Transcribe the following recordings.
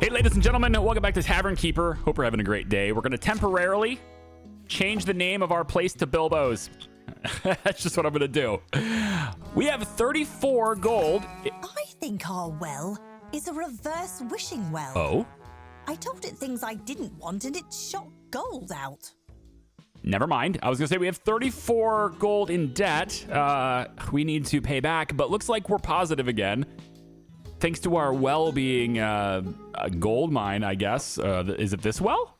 Hey, ladies and gentlemen, welcome back to Tavern Keeper. Hope you're having a great day. We're going to temporarily change the name of our place to Bilbo's. That's just what I'm going to do. We have 34 gold. I think our well is a reverse wishing well. Oh? I told it things I didn't want and it shot gold out. Never mind. I was going to say we have 34 gold in debt. We need to pay back, but looks like we're positive again. Thanks to our well being a gold mine, I guess. Is it this well?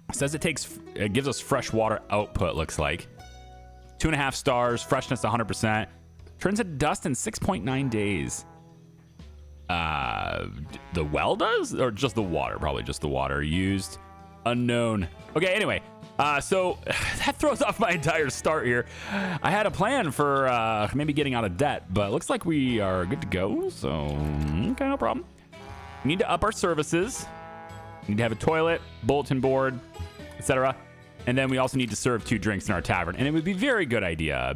It says it gives us fresh water output, looks like. 2.5 stars, freshness 100%. Turns into dust in 6.9 days. The well does? Or just the water? Probably just the water. Used. Unknown. Okay, anyway. So that throws off my entire start here. I had a plan for maybe getting out of debt, but it looks like we are good to go. So, okay, no problem. We need to up our services. We need to have a toilet, bulletin board, etc. And then we also need to serve 2 drinks in our tavern. And it would be a very good idea,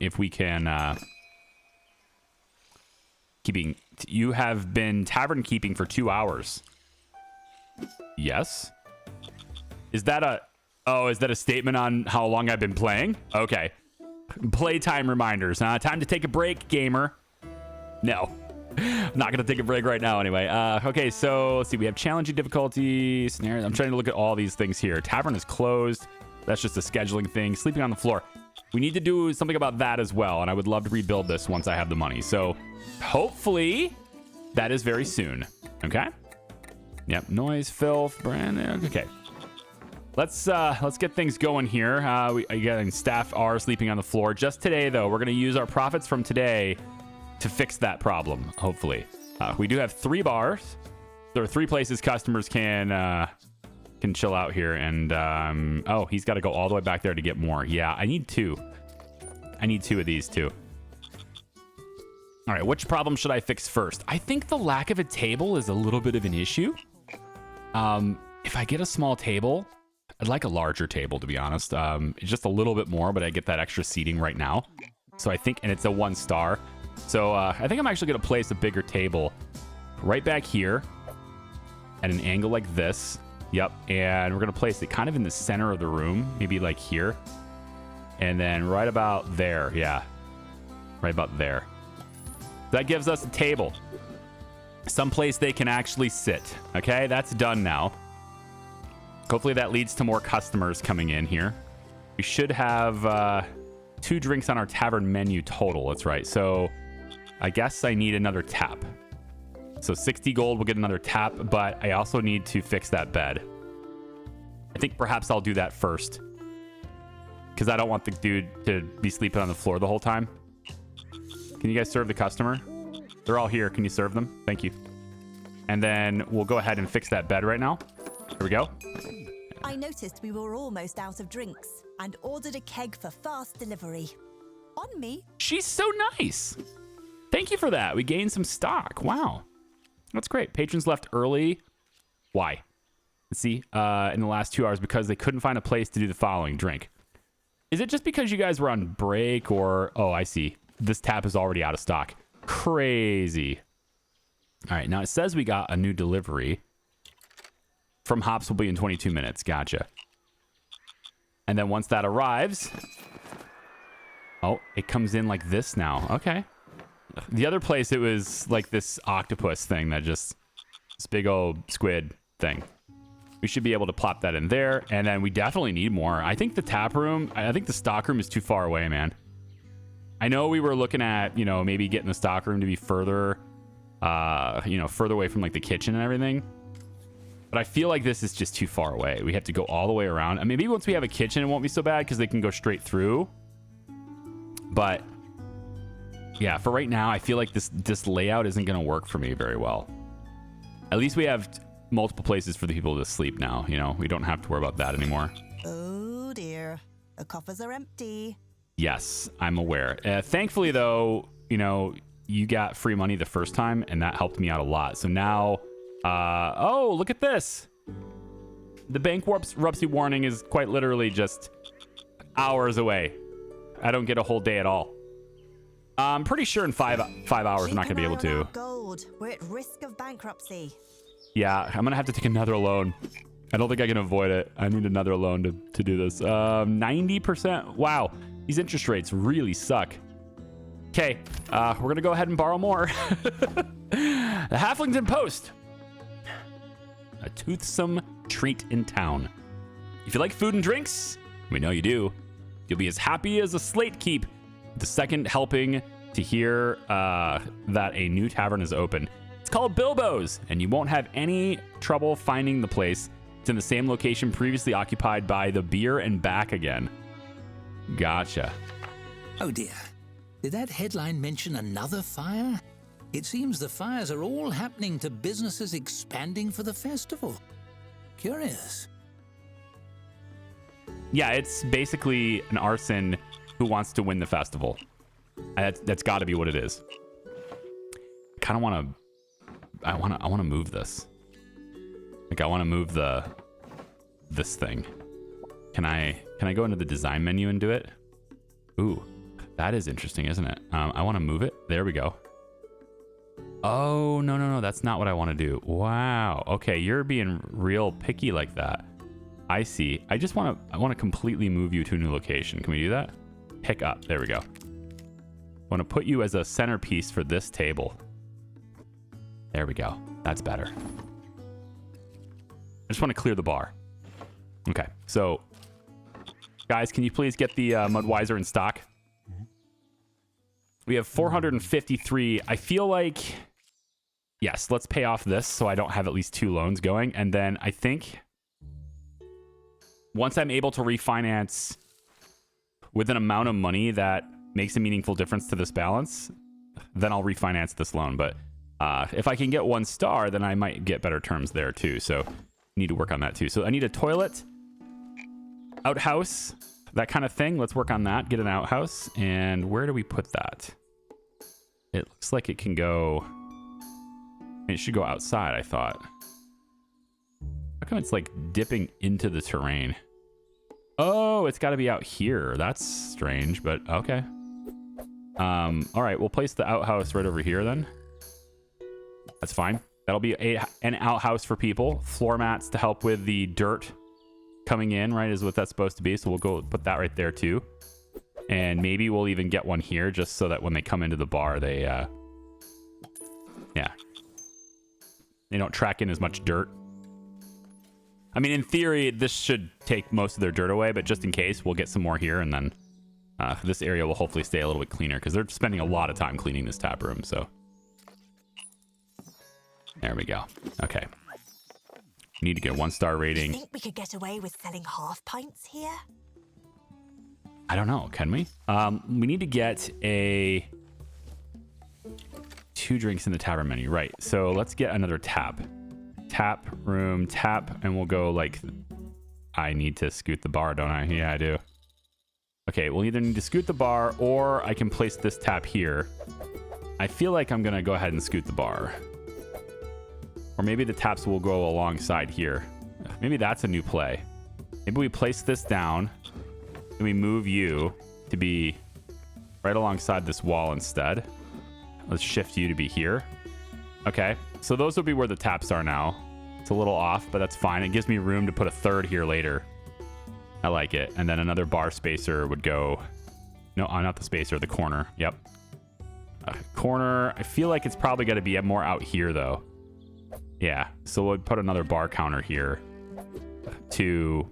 if we can... You have been tavern keeping for 2 hours. Yes. Is that a statement on how long I've been playing? Okay. Playtime reminders. Time to take a break, gamer. No. I'm not going to take a break right now anyway. Okay, so let's see. We have challenging difficulty, scenarios. I'm trying to look at all these things here. Tavern is closed. That's just a scheduling thing. Sleeping on the floor. We need to do something about that as well, and I would love to rebuild this once I have the money. So hopefully that is very soon. Okay? Yep. Noise, filth, brand. Okay. Let's get things going here. Again, staff are sleeping on the floor. Just today, though, we're going to use our profits from today to fix that problem, hopefully. We do have 3 bars. There are 3 places customers can chill out here. And, oh, he's got to go all the way back there to get more. Yeah, I need 2. I need 2 of these, too. All right, which problem should I fix first? I think the lack of a table is a little bit of an issue. If I get a small table... I'd like a larger table, to be honest. It's just a little bit more, but I get that extra seating right now. So I think, and it's a 1 star. So I think I'm actually going to place a bigger table right back here at an angle like this. Yep. And we're going to place it kind of in the center of the room, maybe like here. And then right about there. Yeah. Right about there. That gives us a table. Someplace they can actually sit. Okay. That's done now. Hopefully that leads to more customers coming in here. We should have 2 drinks on our tavern menu total. That's right. So I guess I need another tap. So 60 gold will get another tap, but I also need to fix that bed. I think perhaps I'll do that first, because I don't want the dude to be sleeping on the floor the whole time. Can you guys serve the customer? They're all here. Can you serve them? Thank you. And then we'll go ahead and fix that bed right now. Here we go. I noticed we were almost out of drinks and ordered a keg for fast delivery. On me. She's so nice. Thank you for that. We gained some stock. Wow. That's great. Patrons left early. Why? Let's see. In the last 2 hours because they couldn't find a place to do the following drink. Is it just because you guys were on break or... Oh, I see. This tap is already out of stock. Crazy. All right. Now it says we got a new delivery. From hops will be in 22 minutes. Gotcha. And then once that arrives... Oh, it comes in like this now. Okay. The other place, it was like this octopus thing that just... This big old squid thing. We should be able to plop that in there. And then we definitely need more. I think the tap room... I think the stockroom is too far away, man. I know we were looking at, maybe getting the stockroom to be further... further away from like the kitchen and everything. But I feel like this is just too far away. We have to go all the way around. I mean, maybe once we have a kitchen, it won't be so bad because they can go straight through. But yeah, for right now, I feel like this layout isn't going to work for me very well. At least we have multiple places for the people to sleep now. We don't have to worry about that anymore. Oh dear, the coffers are empty. Yes, I'm aware. Thankfully, though, you got free money the first time, and that helped me out a lot. So now... oh, look at this. The bankruptcy warning is quite literally just hours away. I don't get a whole day at all. I'm pretty sure in five hours we're not going to be able to. landlord. We're at risk of bankruptcy. Yeah, I'm gonna have to take another loan. I don't think I can avoid it. I need another loan to do this. 90%. Wow, these interest rates really suck. Okay, we're gonna go ahead and borrow more. The Halflings in Post. A toothsome treat in town. If you like food and drinks, we know you do, you'll be as happy as a slate keep the second helping to hear that a new tavern is open. It's called Bilbo's, and you won't have any trouble finding the place. It's in the same location previously occupied by the Beer and Back again. Gotcha. Oh dear. Did that headline mention another fire? It seems the fires are all happening to businesses expanding for the festival. Curious. Yeah, it's basically an arson who wants to win the festival. That's got to be what it is. I kind of want to. I want to move this. Like I want to move this thing. Can I go into the design menu and do it? Ooh, that is interesting, isn't it? I want to move it. There we go. Oh, no, that's not what I want to do. Wow. Okay, you're being real picky like that. I see. I want to completely move you to a new location. Can we do that? Pick up. There we go. I want to put you as a centerpiece for this table. There we go. That's better. I just want to clear the bar. Okay, so guys, can you please get the Mudweiser in stock? We have 453. I feel like, yes, let's pay off this so I don't have at least 2 loans going. And then I think once I'm able to refinance with an amount of money that makes a meaningful difference to this balance, then I'll refinance this loan. But if I can get 1 star, then I might get better terms there too. So need to work on that too. So I need a toilet, outhouse, that kind of thing. Let's work on that. Get an outhouse. And where do we put that? It looks like it can go... It should go outside, I thought. How come it's like dipping into the terrain? Oh, it's got to be out here. That's strange, but okay. All right, we'll place the outhouse right over here then. That's fine. That'll be an outhouse for people. Floor mats to help with the dirt coming in, right, is what that's supposed to be. So we'll go put that right there too. And maybe we'll even get one here just so that when they come into the bar, they, yeah, they don't track in as much dirt. I mean, in theory, this should take most of their dirt away, but just in case, we'll get some more here, and then this area will hopefully stay a little bit cleaner because they're spending a lot of time cleaning this tap room, so. There we go. Okay. Need to get a 1-star rating. Do you think we could get away with selling half pints here? I don't know. Can we? We need to get 2 drinks in the tavern menu. Right. So let's get another tap. Tap room, tap, and we'll go like... I need to scoot the bar, don't I? Yeah, I do. Okay, we'll either need to scoot the bar or I can place this tap here. I feel like I'm going to go ahead and scoot the bar. Or maybe the taps will go alongside here. Maybe that's a new play. Maybe we place this down and we move you to be right alongside this wall instead. Let's shift you to be here. Okay, so those will be where the taps are now. It's a little off, but that's fine. It gives me room to put a 3rd here later. I like it. And then another bar spacer would go... No, not the spacer, the corner. Yep. Corner. I feel like it's probably got to be more out here, though. Yeah, so we'll put another bar counter here to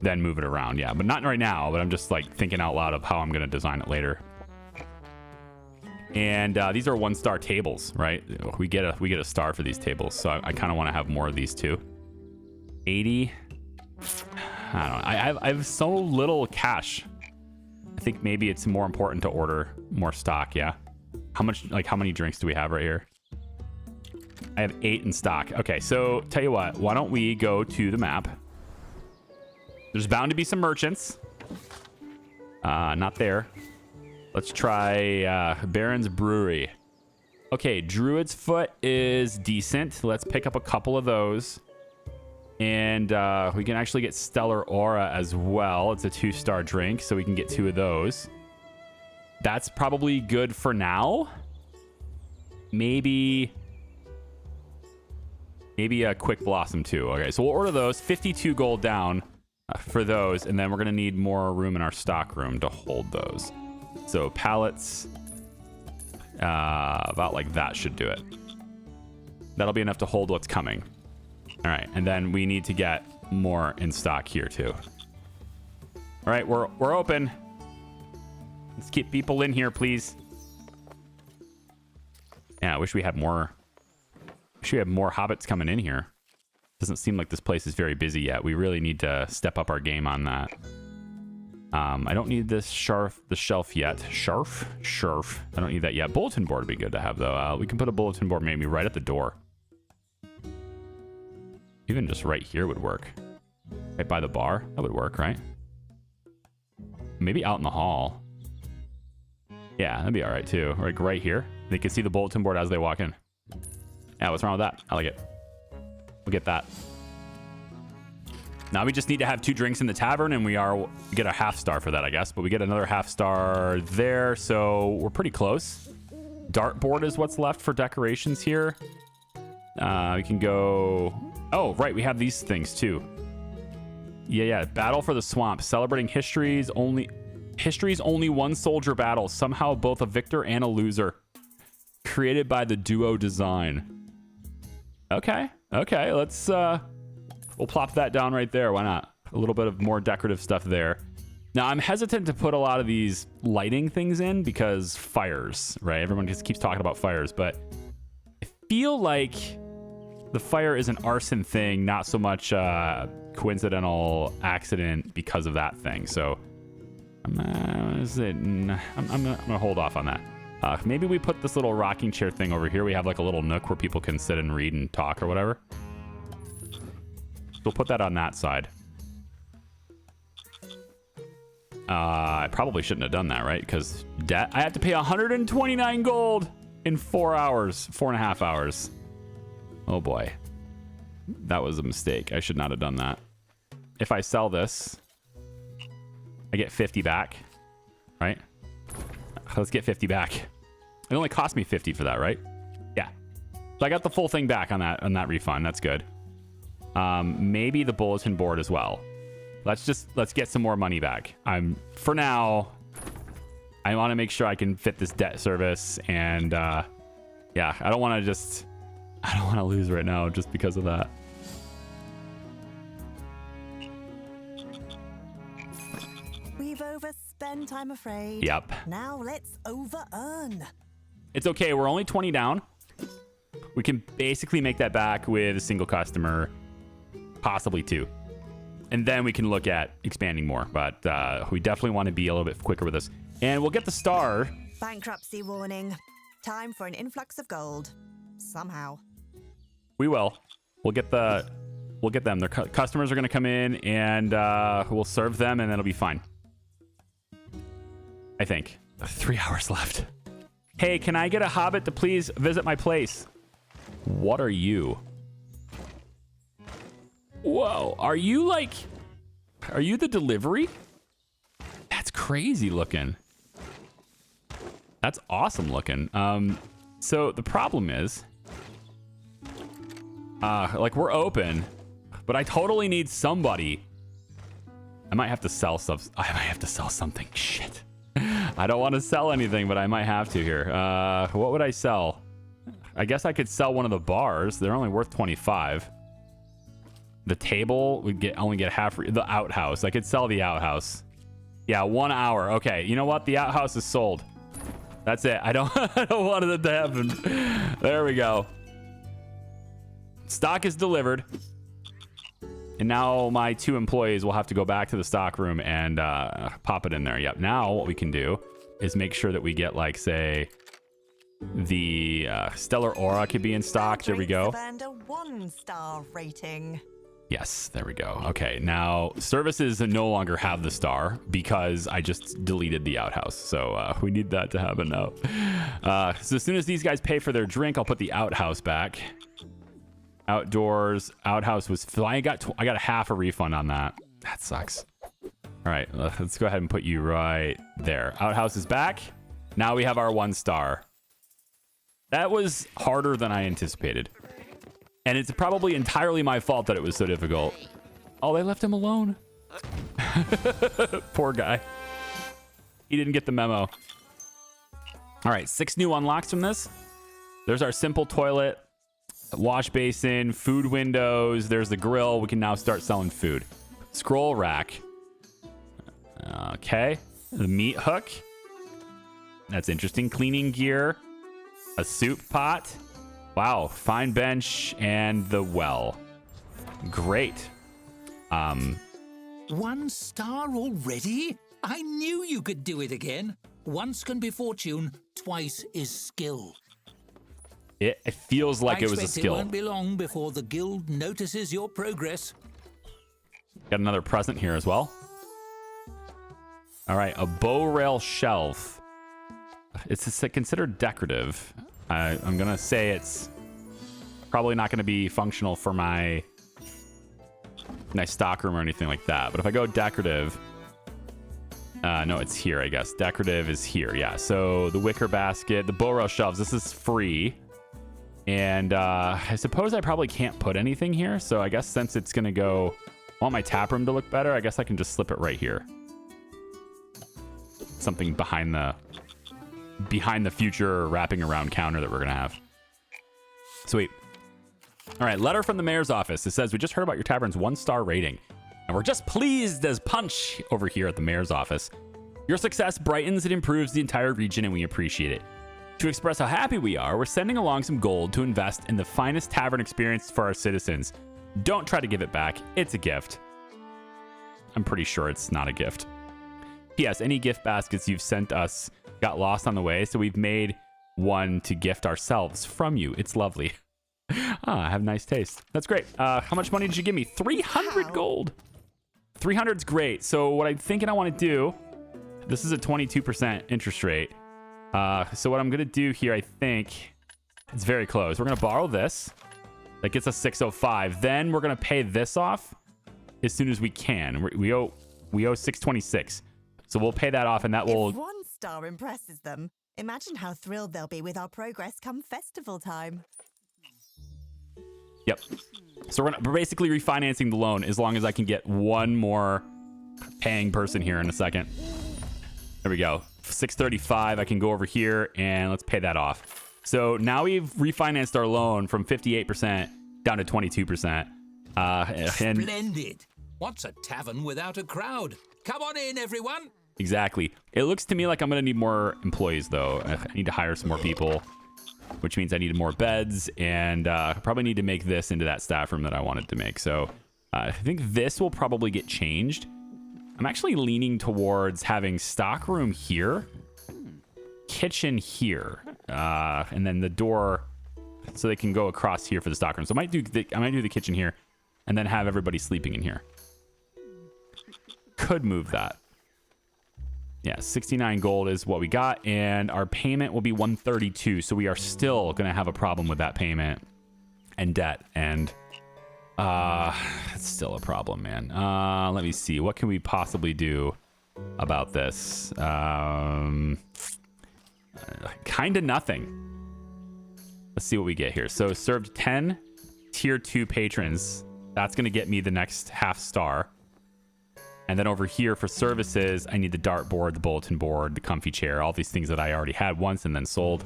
then move it around. Yeah, but not right now, but I'm just like thinking out loud of how I'm going to design it later. And these are 1-star tables, right? We get a star for these tables, so I kind of want to have more of these too. 80. I don't know. I have so little cash. I think maybe it's more important to order more stock. Yeah. How many drinks do we have right here? I have 8 in stock. Okay, so tell you what, why don't we go to the map? There's bound to be some merchants. Not there. Let's try Baron's Brewery. Okay, Druid's Foot is decent. Let's pick up a couple of those. And we can actually get Stellar Aura as well. It's a 2-star drink, so we can get 2 of those. That's probably good for now. Maybe Maybe a quick blossom too. Okay, so we'll order those. 52 gold down for those, and then we're gonna need more room in our stock room to hold those. So pallets, about like that should do it. That'll be enough to hold what's coming. All right, and then we need to get more in stock here too. All right, we're open. Let's get people in here, please. Yeah, I wish we had more. Wish we had more hobbits coming in here. Doesn't seem like this place is very busy yet. We really need to step up our game on that. I don't need this shelf yet. Shelf. I don't need that yet. Bulletin board would be good to have though. We can put a bulletin board maybe right at the door. Even just right here would work. Right by the bar. That would work, right? Maybe out in the hall. Yeah, that'd be all right too. Like right here. They can see the bulletin board as they walk in. Yeah, what's wrong with that? I like it. We'll get that. Now we just need to have 2 drinks in the tavern, and we get a half star for that, I guess. But we get another half star there, so we're pretty close. Dartboard is what's left for decorations here. We can go... Oh, right, we have these things too. Yeah. Battle for the Swamp. Celebrating history's only one soldier battle. Somehow both a victor and a loser. Created by the Duo Design. Okay, let's... We'll plop that down right there. Why not? A little bit of more decorative stuff there. Now, I'm hesitant to put a lot of these lighting things in because fires, right? Everyone just keeps talking about fires, but I feel like the fire is an arson thing, not so much coincidental accident because of that thing. So I'm gonna hold off on that. Maybe we put this little rocking chair thing over here. We have like a little nook where people can sit and read and talk or whatever. We'll put that on that side. I probably shouldn't have done that, right? Because debt. I have to pay 129 gold in 4 hours, 4.5 hours. Oh boy. That was a mistake. I should not have done that. If I sell this, I get 50 back, right? Let's get 50 back. It only cost me 50 for that, right? Yeah. So I got the full thing back on that refund. That's good. Maybe the bulletin board as well. Let's get some more money back. For now, I want to make sure I can fit this debt service, and yeah, I don't want to lose right now just because of that. We've overspent, I'm afraid. Yep. Now let's over-earn. It's okay. We're only 20 down. We can basically make that back with a single customer, possibly 2. And then we can look at expanding more. But we definitely want to be a little bit quicker with this. And we'll get the star. Bankruptcy warning. Time for an influx of gold. Somehow. We will. We'll get them. Their customers are going to come in, and we'll serve them, and it'll be fine. I think. 3 hours left. Hey, can I get a hobbit to please visit my place? What are you? Whoa, are you the delivery? That's crazy looking. That's awesome looking. So the problem is, like we're open, but I totally need somebody. I might have to sell stuff. I might have to sell something. Shit. I don't want to sell anything, but I might have to here. What would I sell? I guess I could sell one of the bars. They're only worth 25. The table would only get half. The outhouse. I could sell the outhouse. Yeah, 1 hour. Okay, you know what? The outhouse is sold. That's it. I don't want it to happen. There we go. Stock is delivered. And now my 2 employees will have to go back to the stock room and pop it in there. Yep. Now what we can do is make sure that we get, like, say, the Stellar Aura could be in stock. There we go. And a 1-star rating. Yes, there we go. Okay, now services no longer have the star because I just deleted the outhouse. So we need that to happen now. So as soon as these guys pay for their drink, I'll put the outhouse back. Outdoors, outhouse was... I got a half a refund on that. That sucks. All right, let's go ahead and put you right there. Outhouse is back. Now we have our 1 star. That was harder than I anticipated. And it's probably entirely my fault that it was so difficult. Oh, they left him alone. Poor guy. He didn't get the memo. All right, 6 new unlocks from this. There's our simple toilet, wash basin, food windows. There's the grill. We can now start selling food. Scroll rack. Okay. The meat hook. That's interesting. Cleaning gear. A soup pot. Wow. Fine bench and the well. Great. 1 star already? I knew you could do it again. Once can be fortune, twice is skill. It feels like it was a skill. It won't be long before the guild notices your progress. Got another present here as well. All right, a bow rail shelf. It's considered decorative. I'm gonna say it's probably not gonna be functional for my stockroom or anything like that. But if I go decorative, no, it's here, I guess. Decorative is here, yeah. So the wicker basket, the bow rail shelves, this is free. And I suppose I probably can't put anything here. So I guess since it's gonna go, I want my tap room to look better, I guess I can just slip it right here. Something behind the future wrapping around counter that we're gonna have. Sweet. All right, letter from the mayor's office. It says, we just heard about your tavern's 1-star rating, and we're just pleased as punch over here at the mayor's office. Your success brightens and improves the entire region, and we appreciate it. To express how happy we are, we're sending along some gold to invest in the finest tavern experience for our citizens. Don't try to give it back. It's a gift. I'm pretty sure it's not a gift. P.S. Any gift baskets you've sent us got lost on the way, so we've made one to gift ourselves from you. It's lovely. I have nice taste. That's great. How much money did you give me? 300 gold. 300's great. So what I'm thinking I want to do, this is a 22% interest rate. So what I'm going to do here, I think, it's very close. We're going to borrow this. That gets us 605. Then we're going to pay this off as soon as we can. We owe 626. So we'll pay that off, and that will... If 1 star impresses them, imagine how thrilled they'll be with our progress come festival time. Yep. So we're basically refinancing the loan as long as I can get one more paying person here in a second. There we go. 635. I can go over here and let's pay that off. So now we've refinanced our loan from 58% down to 22%. Splendid. What's a tavern without a crowd? Come on in, everyone. Exactly. It looks to me like I'm going to need more employees, though. I need to hire some more people, which means I need more beds, and probably need to make this into that staff room that I wanted to make. So I think this will probably get changed. I'm actually leaning towards having stockroom here, kitchen here, and then the door so they can go across here for the stockroom. So I might do the kitchen here and then have everybody sleeping in here. Could move that. Yeah, 69 gold is what we got, and our payment will be 132. So we are still going to have a problem with that payment and debt, and it's still a problem, man. Let me see. What can we possibly do about this? Kind of nothing. Let's see what we get here. So served 10 tier 2 patrons. That's going to get me the next half star. And then over here for services, I need the dartboard, the bulletin board, the comfy chair, all these things that I already had once and then sold.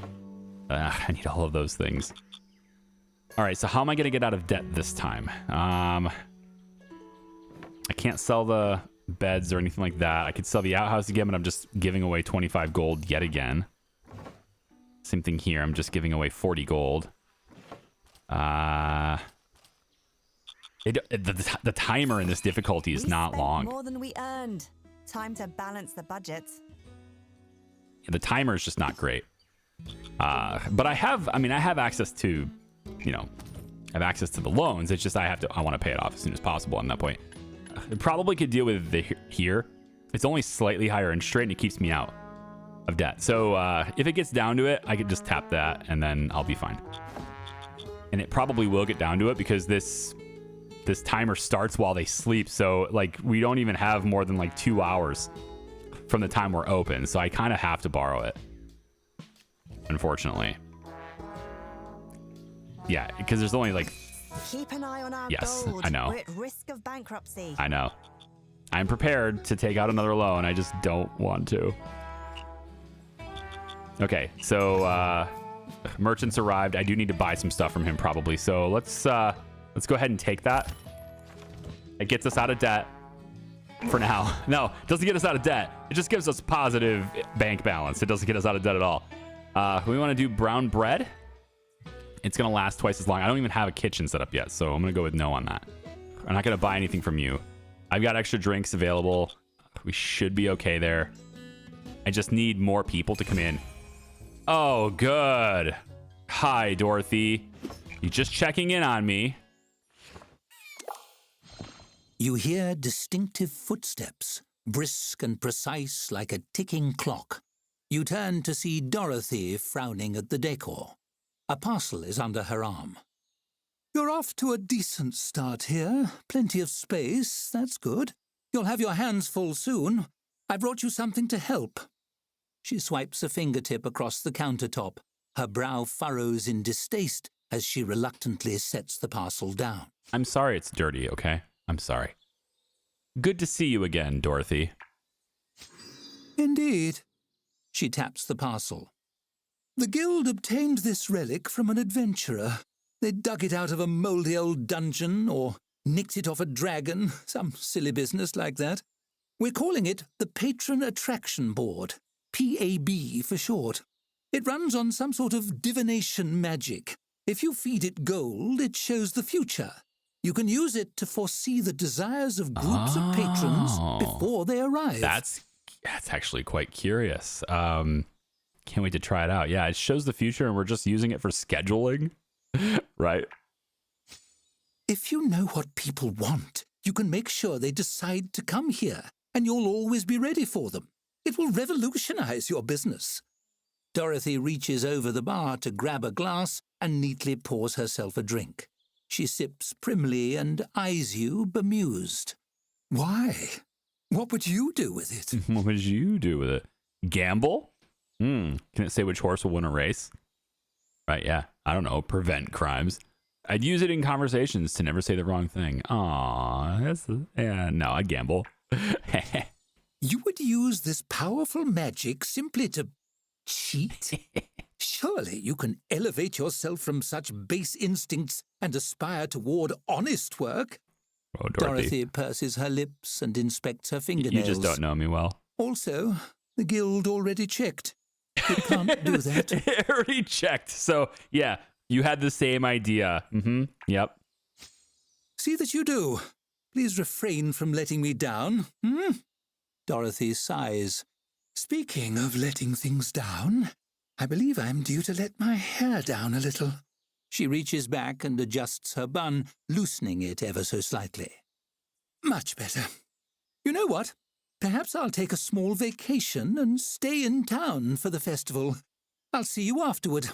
I need all of those things. All right, so how am I going to get out of debt this time? I can't sell the beds or anything like that. I could sell the outhouse again, but I'm just giving away 25 gold yet again. Same thing here. I'm just giving away 40 gold. The timer in this difficulty is not long. More than we earned. Time to balance the budget. The timer is just not great. But I have access to, I have access to the loans. It's just I want to pay it off as soon as possible at that point. I probably could deal with here. It's only slightly higher interest rate and it keeps me out of debt. So if it gets down to it, I could just tap that and then I'll be fine. And it probably will get down to it because this timer starts while they sleep. So like we don't even have more than like 2 hours from the time we're open. So I kind of have to borrow it, unfortunately. Yeah, because there's only like Keep an eye on our Yes, gold. I know. We're at risk of bankruptcy. I know. I'm prepared to take out another loan. I just don't want to. Okay, so merchants arrived. I do need to buy some stuff from him probably. So let's go ahead and take that. It gets us out of debt for now. No, it doesn't get us out of debt. It just gives us positive bank balance. It doesn't get us out of debt at all. We want to do brown bread. It's going to last twice as long. I don't even have a kitchen set up yet, so I'm going to go with no on that. I'm not going to buy anything from you. I've got extra drinks available. We should be okay there. I just need more people to come in. Oh, good. Hi, Dorothy. You just checking in on me? You hear distinctive footsteps, brisk and precise like a ticking clock. You turn to see Dorothy frowning at the decor. A parcel is under her arm. You're off to a decent start here. Plenty of space, that's good. You'll have your hands full soon. I brought you something to help. She swipes a fingertip across the countertop. Her brow furrows in distaste as she reluctantly sets the parcel down. I'm sorry it's dirty, okay? I'm sorry. Good to see you again, Dorothy. Indeed. She taps the parcel. The guild obtained this relic from an adventurer. They dug it out of a mouldy old dungeon or nicked it off a dragon, some silly business like that. We're calling it the Patron Attraction Board, PAB for short. It runs on some sort of divination magic. If you feed it gold, it shows the future. You can use it to foresee the desires of groups of patrons before they arrive. That's actually quite curious. Can't wait to try it out. Yeah, it shows the future and we're just using it for scheduling. Right. If you know what people want, you can make sure they decide to come here, and you'll always be ready for them. It will revolutionize your business. Dorothy reaches over the bar to grab a glass and neatly pours herself a drink. She sips primly and eyes you bemused. Why? What would you do with it? What would you do with it? Gamble? Can it say which horse will win a race? Right, yeah. I don't know. Prevent crimes. I'd use it in conversations to never say the wrong thing. No, I'd gamble. You would use this powerful magic simply to cheat? Surely you can elevate yourself from such base instincts and aspire toward honest work. Oh, Dorothy purses her lips and inspects her fingernails. You just don't know me well. Also, the guild already checked. You can't do that. It already checked. So, yeah, you had the same idea. Yep. See that you do. Please refrain from letting me down. Dorothy sighs. Speaking of letting things down, I believe I'm due to let my hair down a little. She reaches back and adjusts her bun, loosening it ever so slightly. Much better. You know what? Perhaps I'll take a small vacation and stay in town for the festival. I'll see you afterward.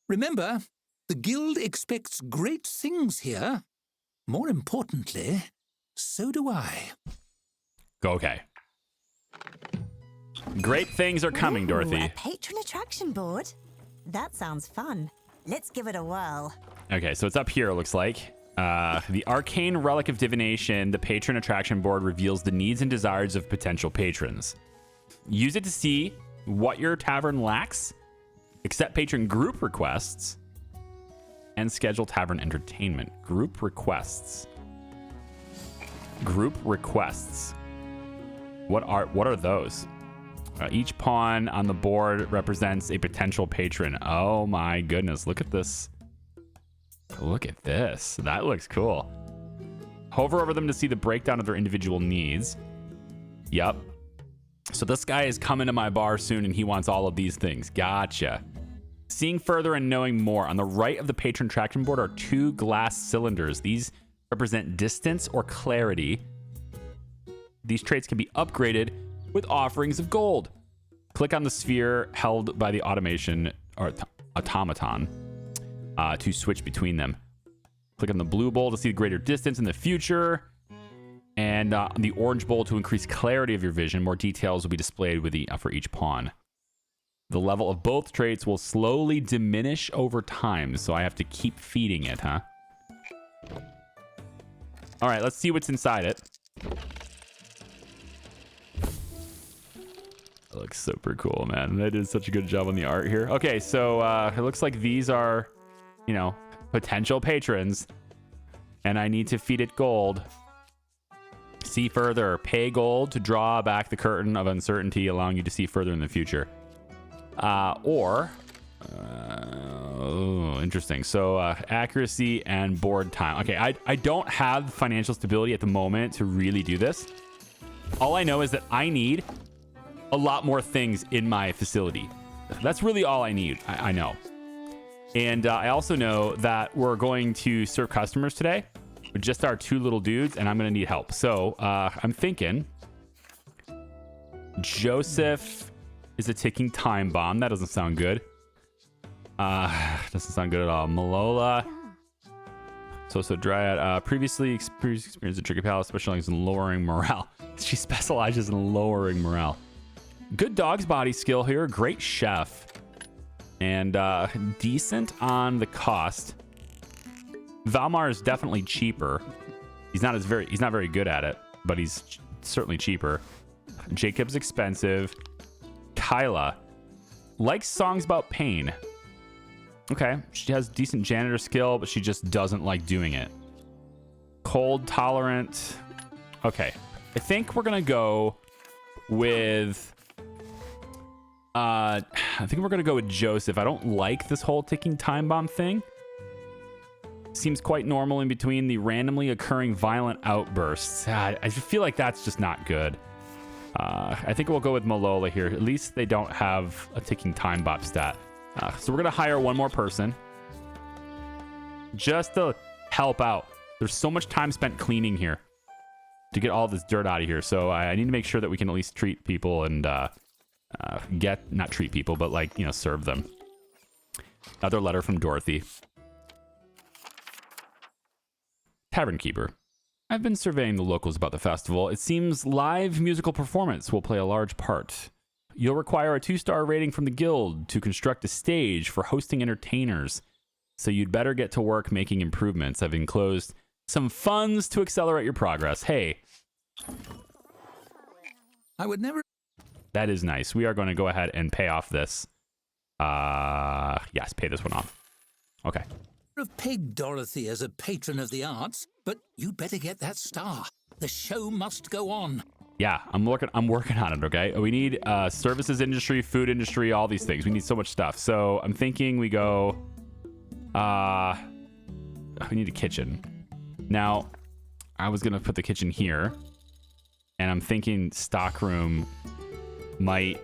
Remember, the guild expects great things here. More importantly, so do I. Okay. Great things are coming, Dorothy. A patron attraction board? That sounds fun. Let's give it a whirl. Okay, so it's up here, it looks like. The Arcane Relic of Divination, the Patron Attraction Board reveals the needs and desires of potential patrons. Use it to see what your tavern lacks, accept patron group requests, and schedule tavern entertainment. Group requests. Group requests. What are those? Each pawn on the board represents a potential patron. Oh my goodness, look at this. Look at this. That looks cool. Hover over them to see the breakdown of their individual needs. Yep. So this guy is coming to my bar soon and he wants all of these things. Gotcha. Seeing further and knowing more. On the right of the patron attraction board are 2 glass cylinders. These represent distance or clarity. These traits can be upgraded with offerings of gold. Click on the sphere held by the automation or automaton to switch between them. Click on the blue bowl to see the greater distance in the future, and the orange bowl to increase clarity of your vision. More details will be displayed with for each pawn. The level of both traits will slowly diminish over time, so I have to keep feeding it, huh? All right, let's see what's inside it. That looks super cool, man. They did such a good job on the art here. Okay, so it looks like these are, you know, potential patrons. And I need to feed it gold. See further. Pay gold to draw back the curtain of uncertainty, allowing you to see further in the future. Interesting. So accuracy and board time. Okay, I don't have financial stability at the moment to really do this. All I know is that I need a lot more things in my facility. That's really all I need. I know. And I also know that we're going to serve customers today with just our 2 little dudes, and I'm going to need help. So I'm thinking Joseph is a ticking time bomb. That doesn't sound good. Doesn't sound good at all. Malola. So Dryad. Previously experienced a tricky palace, specializing in lowering morale. She specializes in lowering morale. Good dog's body skill here. Great chef. And decent on the cost. Valmar is definitely cheaper. He's not very good at it, but he's certainly cheaper. Jacob's expensive. Kyla likes songs about pain. Okay, she has decent janitor skill, but she just doesn't like doing it. Cold tolerant. Okay, I think we're gonna go with Joseph. I don't like this whole ticking time bomb thing. Seems quite normal in between the randomly occurring violent outbursts. I just feel like that's just not good. I think we'll go with Malola here. At least they don't have a ticking time bomb stat. So we're going to hire one more person just to help out. There's so much time spent cleaning here to get all this dirt out of here. So I need to make sure that we can at least treat people and not treat people, but like, you know, serve them. Another letter from Dorothy. Tavern Keeper. I've been surveying the locals about the festival. It seems live musical performance will play a large part. You'll require a 2-star rating from the guild to construct a stage for hosting entertainers. So you'd better get to work making improvements. I've enclosed some funds to accelerate your progress. Hey. I would never... That is nice. We are going to go ahead and pay off this. Yes, pay this one off. Okay. have pegged Dorothy as a patron of the arts, but you'd better get that star. The show must go on. Yeah, I'm working on it, okay? We need services industry, food industry, all these things. We need so much stuff. So I'm thinking we go... we need a kitchen. Now, I was going to put the kitchen here. And I'm thinking stockroom might...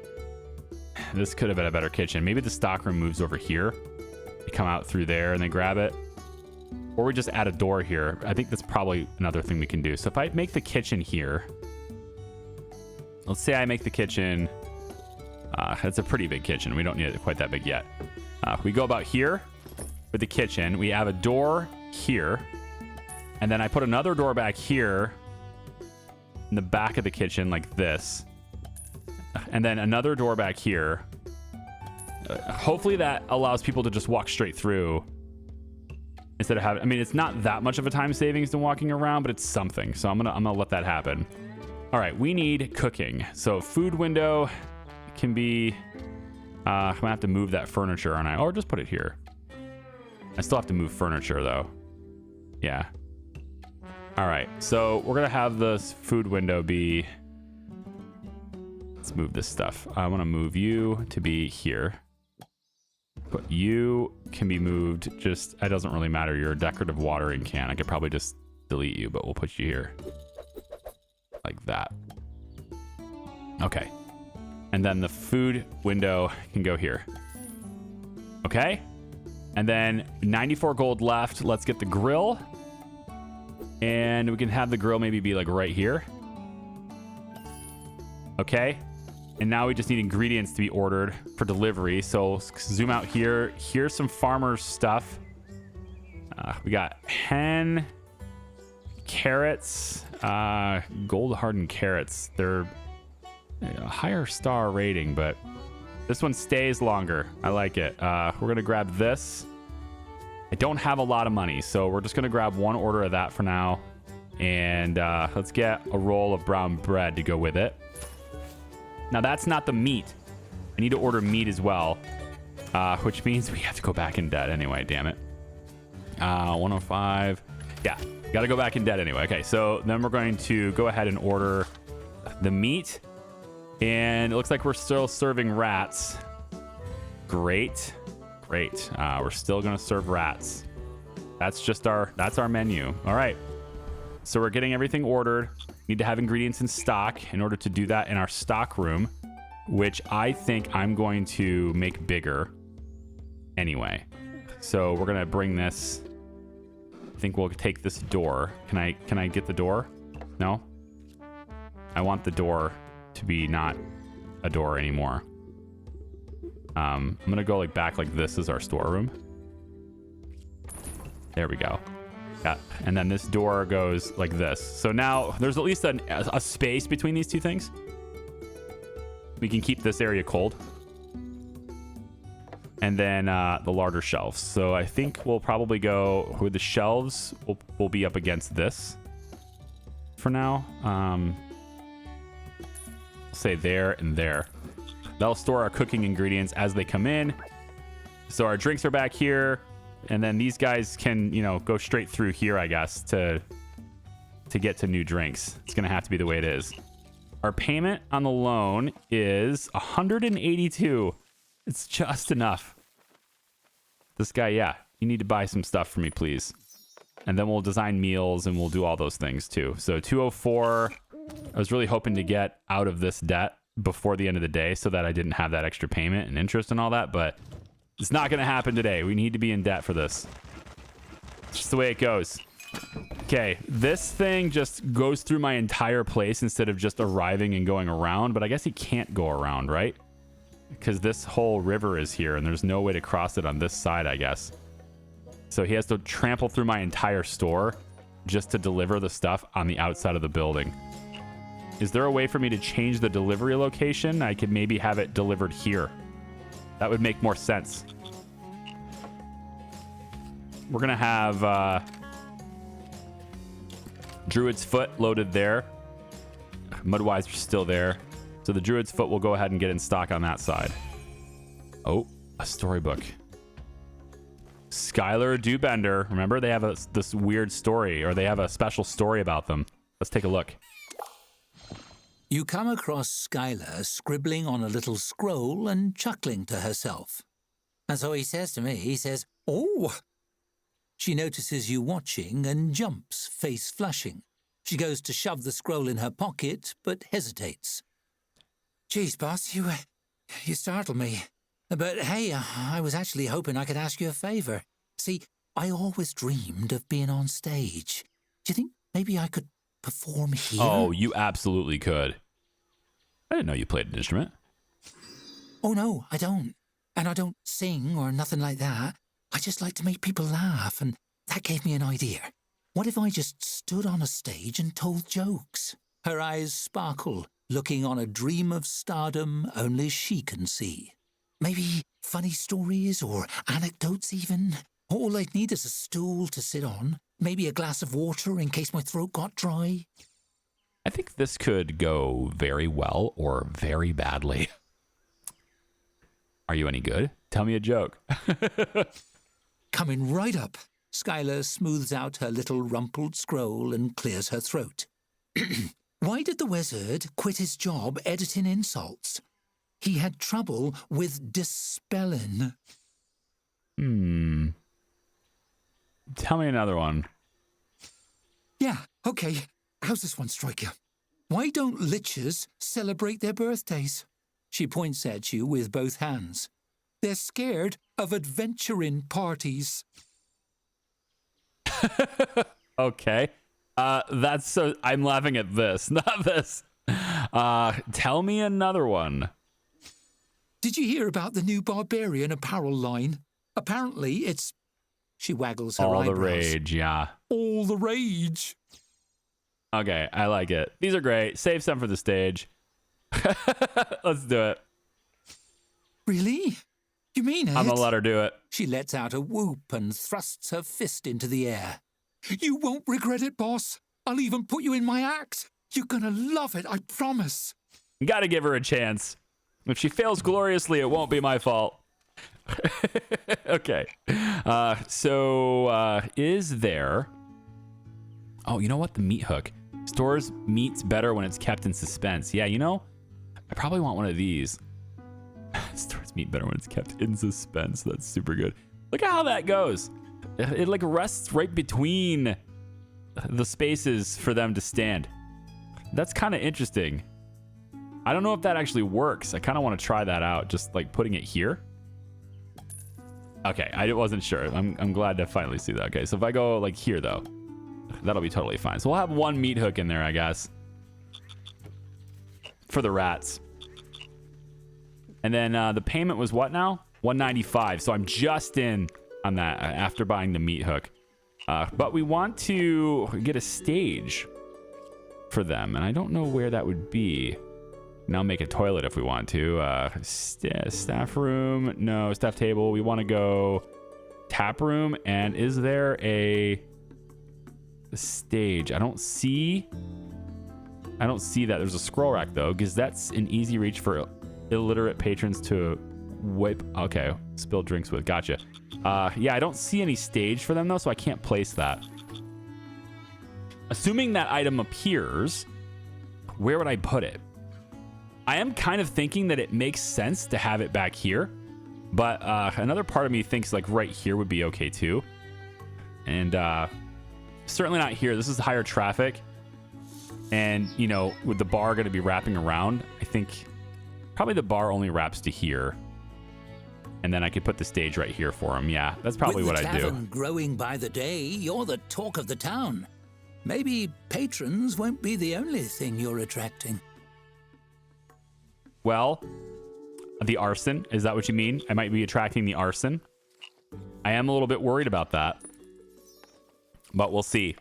This could have been a better kitchen. Maybe the stockroom moves over here. You come out through there and then grab it. Or we just add a door here. I think that's probably another thing we can do. So if I make the kitchen here... Let's say I make the kitchen... it's a pretty big kitchen. We don't need it quite that big yet. We go about here with the kitchen. We have a door here. And then I put another door back here in the back of the kitchen like this. And then another door back here. Hopefully that allows people to just walk straight through instead of having... I mean, it's not that much of a time savings than walking around, but it's something. So I'm gonna let that happen. All right, we need cooking. So food window can be... I'm gonna have to move that furniture, aren't I? Or just put it here. I still have to move furniture, though. Yeah. All right, so we're gonna have this food window be... Let's move this stuff. I want to move you to be here. But you can be moved just... It doesn't really matter. You're a decorative watering can. I could probably just delete you, but we'll put you here. Like that. Okay. And then the food window can go here. Okay. And then 94 gold left. Let's get the grill. And we can have the grill maybe be like right here. Okay. And now we just need ingredients to be ordered for delivery. So zoom out here. Here's some farmer stuff. We got hen, carrots, gold hardened carrots. They're a higher star rating, but this one stays longer. I like it. We're going to grab this. I don't have a lot of money, so we're just going to grab one order of that for now. And let's get a roll of brown bread to go with it. Now, that's not the meat. I need to order meat as well, which means we have to go back in debt anyway, damn it. 105. Yeah, got to go back in debt anyway. Okay, so then we're going to go ahead and order the meat. And it looks like we're still serving rats. Great. Great. We're still going to serve rats. That's our menu. All right. So we're getting everything ordered. Need to have ingredients in stock in order to do that in our stockroom, which I think I'm going to make bigger anyway. So we're going to bring this. I think we'll take this door. Can I get the door? No? I want the door to be not a door anymore. I'm gonna go like back like this is our storeroom. There we go. Yeah, and then this door goes like this. So now there's at least a space between these two things. We can keep this area cold. And then the larger shelves. So I think we'll probably go with the shelves. We'll be up against this for now. Say there and there. That'll store our cooking ingredients as they come in. So our drinks are back here, and then these guys can, you know, go straight through here, I guess, to get to new drinks. It's gonna have to be the way it is. Our payment on the loan is 182. It's just enough. This guy, yeah, you need to buy some stuff for me, please. And then we'll design meals and we'll do all those things too. So 204. I was really hoping to get out of this debt before the end of the day so that I didn't have that extra payment and interest and all that, but it's not going to happen today. We need to be in debt for this. It's just the way it goes. Okay, this thing just goes through my entire place instead of just arriving and going around, but I guess he can't go around, right? Because this whole river is here and there's no way to cross it on this side, I guess. So he has to trample through my entire store just to deliver the stuff on the outside of the building. Is there a way for me to change the delivery location? I could maybe have it delivered here. That would make more sense. We're going to have Druid's Foot loaded there. Mudwiser's still there. So the Druid's Foot will go ahead and get in stock on that side. Oh, a storybook. Skylar Dubender. Remember, they have this weird story, or they have a special story about them. Let's take a look. You come across Skylar scribbling on a little scroll and chuckling to herself. And so he says to me, he says, "Oh!" She notices you watching and jumps, face flushing. She goes to shove the scroll in her pocket, but hesitates. "Geez, boss, you startled me. But hey, I was actually hoping I could ask you a favor. See, I always dreamed of being on stage. Do you think maybe I could perform here?" Oh, you absolutely could. I didn't know you played an instrument. "Oh, no, I don't. And I don't sing or nothing like that. I just like to make people laugh, and that gave me an idea. What if I just stood on a stage and told jokes?" Her eyes sparkle, looking on a dream of stardom only she can see. Maybe funny stories or anecdotes even. All I'd need is a stool to sit on, maybe a glass of water in case my throat got dry. I think this could go very well or very badly. Are you any good? Tell me a joke. Coming right up, Skylar smooths out her little rumpled scroll and clears her throat. Why did the wizard quit his job editing insults? He had trouble with dispelling. Tell me another one. Yeah, okay. How's this one strike you? Why don't lichens celebrate their birthdays? She points at you with both hands. They're scared of adventuring parties. Okay. That's so... I'm laughing at this, not this. Tell me another one. Did you hear about the new barbarian apparel line? Apparently it's... She waggles her eyebrows. All the rage, yeah. All the rage. Okay, I like it. These are great. Save some for the stage. Let's do it. Really? You mean it? I'm gonna let her do it. She lets out a whoop and thrusts her fist into the air. You won't regret it, boss. I'll even put you in my act. You're gonna love it, I promise. Gotta give her a chance. If she fails gloriously, it won't be my fault. Okay. So is there... Oh, you know what? The meat hook. Stores meats better when it's kept in suspense. Yeah, you know, I probably want one of these. Stores meat better when it's kept in suspense. That's super good. Look at how that goes. It like rests right between the spaces for them to stand. That's kind of interesting. I don't know if that actually works. I kind of want to try that out. Just like putting it here. Okay, I wasn't sure. I'm glad to finally see that. Okay, so if I go like here though, that'll be totally fine. So we'll have one meat hook in there, I guess, for the rats. And then the payment was what now? $195. So I'm just in on that after buying the meat hook. But we want to get a stage for them, and I don't know where that would be. Now make a toilet if we want to. Staff room, no. Staff table. We want to go tap room. And is there a stage? I don't see that. There's a scroll rack though, because that's an easy reach for illiterate patrons to wipe. Okay, spill drinks with. Gotcha. Yeah, I don't see any stage for them though, so I can't place that. Assuming that item appears, where would I put it? I am kind of thinking that it makes sense to have it back here, but another part of me thinks like right here would be okay too. And certainly not here. This is higher traffic. And, you know, with the bar going to be wrapping around, I think probably the bar only wraps to here. And then I could put the stage right here for him. Yeah, that's probably what I'd do. With the tavern growing by the day, you're the talk of the town. Maybe patrons won't be the only thing you're attracting. Well, the arson, is that what you mean? I might be attracting the arson. I am a little bit worried about that, but we'll see.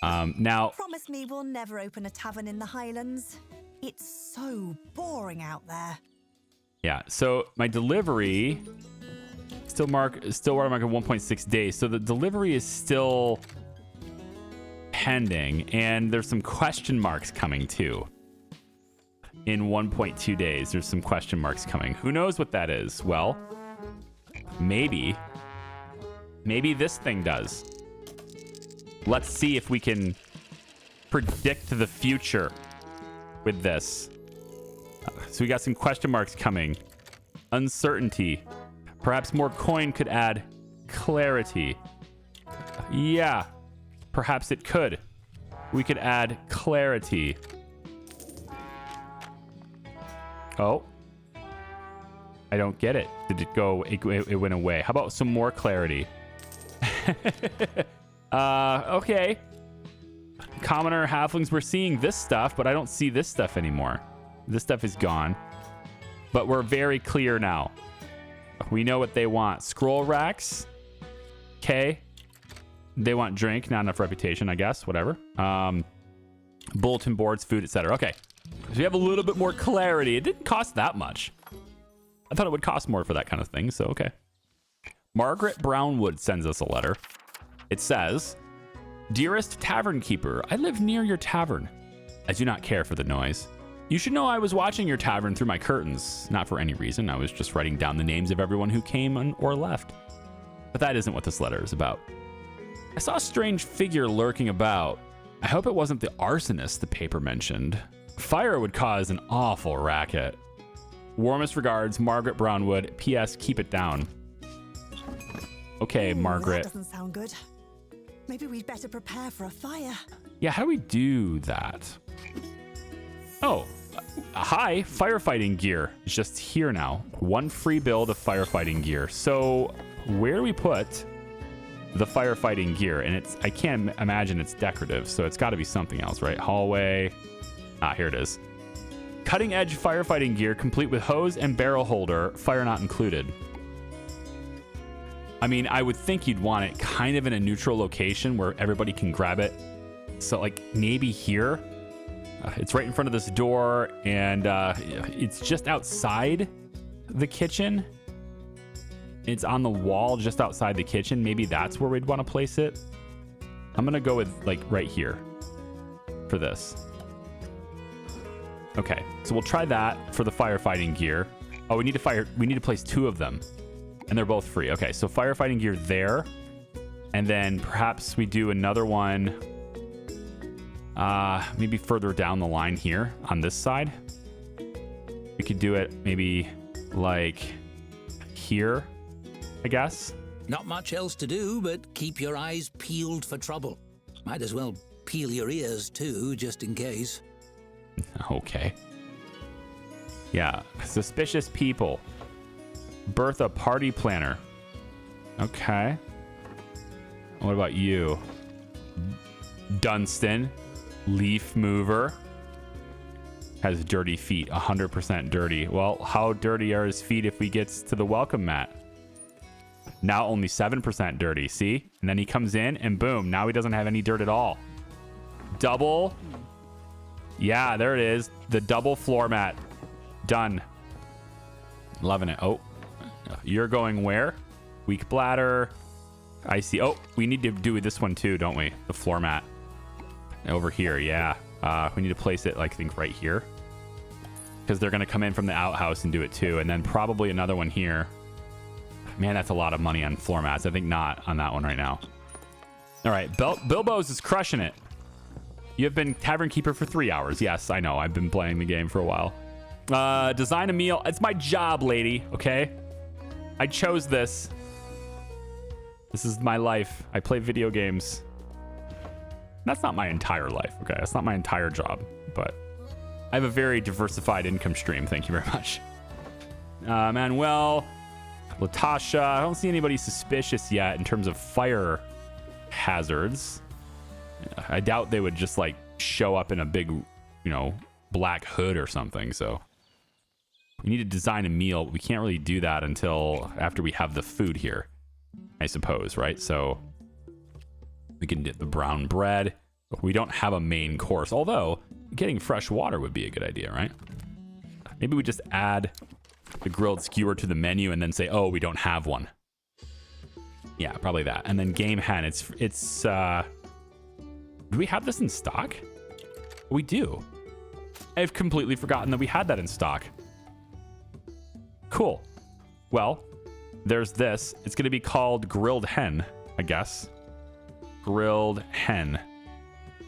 Now, Promise me we'll never open a tavern in the Highlands. It's so boring out there. yeah. So my delivery still watermark at 1.6 days. So the delivery is still pending, and there's some question marks coming too. In 1.2 days, there's some question marks coming. Who knows what that is? Well, maybe this thing does. Let's see if we can predict the future with this. So we got some question marks coming. Uncertainty. Perhaps more coin could add clarity. Yeah, perhaps it could. We could add clarity. Oh, I don't get it. Did it go? It went away. How about some more clarity? Okay. Commoner halflings, we're seeing this stuff, but I don't see this stuff anymore. This stuff is gone. But we're very clear now. We know what they want. Scroll racks. Okay. They want drink, not enough reputation, I guess. Whatever. Bulletin boards, food, etc. Okay. So we have a little bit more clarity. It didn't cost that much. I thought it would cost more for that kind of thing, so okay. Margaret Brownwood sends us a letter. It says, "Dearest Tavern Keeper, I live near your tavern. I do not care for the noise. You should know I was watching your tavern through my curtains. Not for any reason. I was just writing down the names of everyone who came or left. But that isn't what this letter is about. I saw a strange figure lurking about. I hope it wasn't the arsonist the paper mentioned. Fire would cause an awful racket. Warmest regards, Margaret Brownwood. P.S. Keep it down." Okay, Margaret. That doesn't sound good. Maybe we'd better prepare for a fire. Yeah, how do we do that? Oh, hi, firefighting gear. It's just here now. One free build of firefighting gear. So where do we put the firefighting gear? And I can't imagine it's decorative, so it's got to be something else, right? Hallway. Ah, here it is. Cutting edge firefighting gear, complete with hose and barrel holder, fire not included. I mean, I would think you'd want it kind of in a neutral location where everybody can grab it. So like maybe here. It's right in front of this door, and it's just outside the kitchen. It's on the wall just outside the kitchen. Maybe that's where we'd want to place it. I'm going to go with like right here for this. Okay, so we'll try that for the firefighting gear. Oh, we need to place 2 of them, and they're both free. Okay, so firefighting gear there, and then perhaps we do another one maybe further down the line here on this side. We could do it maybe like here, I guess. Not much else to do but keep your eyes peeled for trouble. Might as well peel your ears too, just in case. Okay. Yeah, suspicious people. Bertha, party planner. Okay. What about you? Dunstan, leaf mover. Has dirty feet, 100% dirty. Well, how dirty are his feet if he gets to the welcome mat? Now only 7% dirty, see? And then he comes in and boom, now he doesn't have any dirt at all. Double. Yeah, there it is. The double floor mat. Done. Loving it. Oh, you're going where? Weak bladder. I see. Oh, we need to do this one too, don't we? The floor mat. Over here, yeah. We need to place it, like, I think right here. Because they're going to come in from the outhouse and do it too. And then probably another one here. Man, that's a lot of money on floor mats. I think not on that one right now. All right, Bilbo's is crushing it. You have been Tavern Keeper for 3 hours. Yes, I know. I've been playing the game for a while. Design a meal. It's my job, lady, okay? I chose this. This is my life. I play video games. That's not my entire life, okay? That's not my entire job, but I have a very diversified income stream. Thank you very much. Manuel, Latasha. I don't see anybody suspicious yet in terms of fire hazards. I doubt they would just like show up in a big, black hood or something. So we need to design a meal. We can't really do that until after we have the food here, I suppose, right? So we can get the brown bread. We don't have a main course, although getting fresh water would be a good idea, right? Maybe we just add the grilled skewer to the menu and then say, oh, we don't have one. Yeah, probably that. And then game hen. It's do we have this in stock? We do. I've completely forgotten that we had that in stock. Cool. Well, there's this. It's going to be called grilled hen, I guess. Grilled hen,